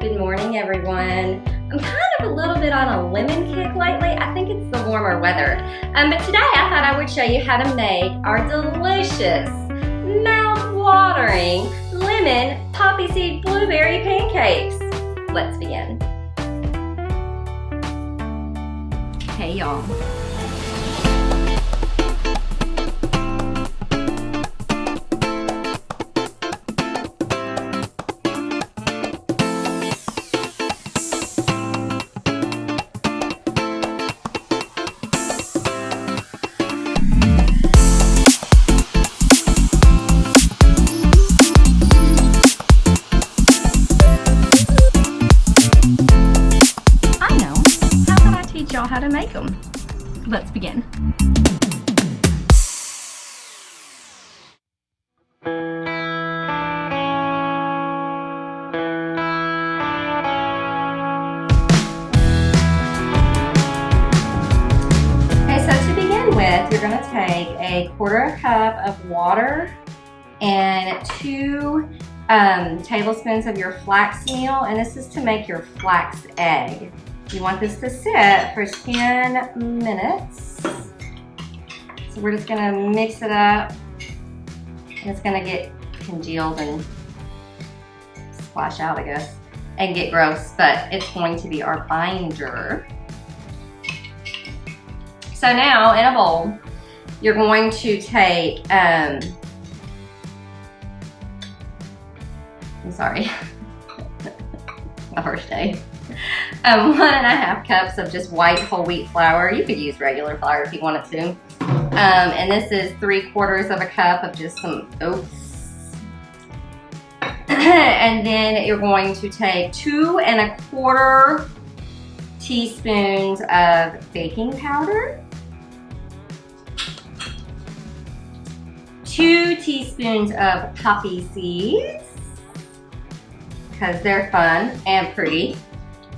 Good morning, everyone. I'm kind of a little bit on a lemon kick lately. I think it's the warmer weather. But today I thought I would show you how to make our delicious, mouth-watering lemon poppy seed blueberry pancakes. Let's begin. Okay, y'all. Y'all how to make them. Let's begin. Okay, so to begin with, you're going to take a quarter cup of water and 2 tablespoons of your flax meal, and this is to make your flax egg. You want this to sit for 10 minutes. So we're just gonna mix it up. And it's gonna get congealed and splash out, I guess, and get gross, but it's going to be our binder. So now in a bowl, you're going to take, I'm sorry, my first day. 1.5 cups of just white whole wheat flour. You could use regular flour if you wanted to. And this is 3/4 of a cup of just some oats. And then you're going to take 2 1/4 teaspoons of baking powder, 2 teaspoons of poppy seeds, because they're fun and pretty.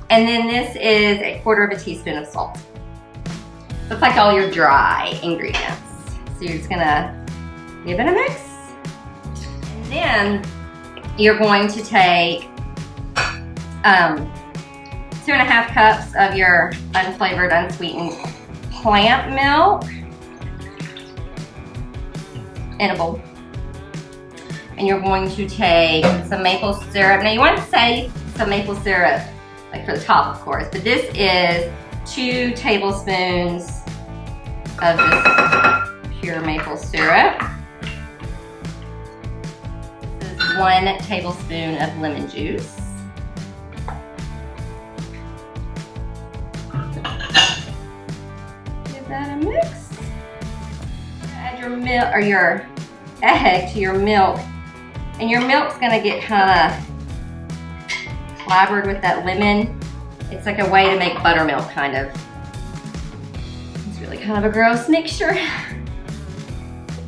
And then this is 1/4 teaspoon of salt. So it's like all your dry ingredients. So you're just gonna give it a mix. And then you're going to take 2.5 cups of your unflavored, unsweetened plant milk in a bowl. And you're going to take some maple syrup. Now you want to save some maple syrup, like for the top, of course, but this is 2 tablespoons of this pure maple syrup. This is 1 tablespoon of lemon juice. Give that a mix. Add your milk or your egg to your milk, and your milk's gonna get kind of flavored with that lemon. It's like a way to make buttermilk, kind of. It's really kind of a gross mixture,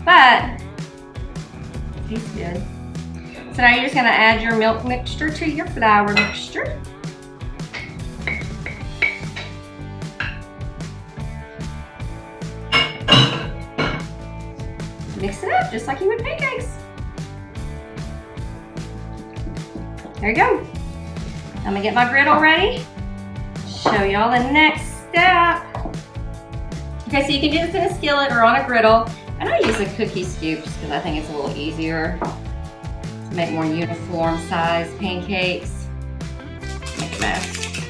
but it tastes good. So now you're just gonna add your milk mixture to your flour mixture. Mix it up just like you would pancakes. There you go. I'm gonna get my griddle ready. Show y'all the next step. Okay, so you can do this in a skillet or on a griddle. And I use a cookie scoop just because I think it's a little easier to make more uniform size pancakes. Make a mess.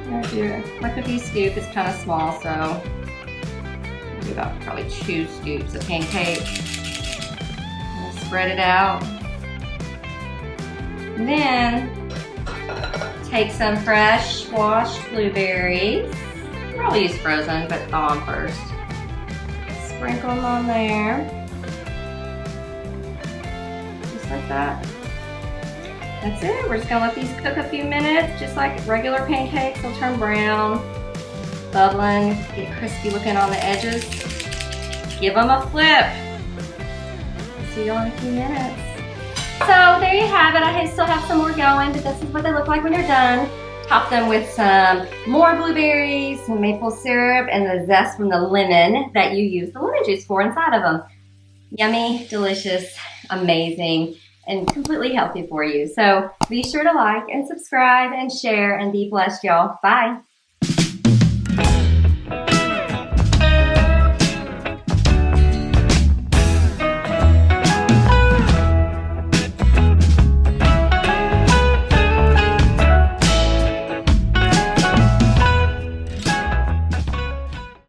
Right here. My cookie scoop is kind of small, so I'll do about probably 2 scoops of pancake. And spread it out. And then take some fresh washed blueberries. Probably use frozen, but thaw them first. Sprinkle them on there. Just like that. That's it. We're just gonna let these cook a few minutes, just like regular pancakes. They'll turn brown, bubbling, get crispy looking on the edges. Give them a flip. See you all in a few minutes. So there you have it. I still have some more going, but this is what they look like when you're done. Top them with some more blueberries, some maple syrup, and the zest from the lemon that you use the lemon juice for inside of them. Yummy, delicious, amazing. and completely healthy for you. So be sure to like and subscribe and share and be blessed, y'all. Bye.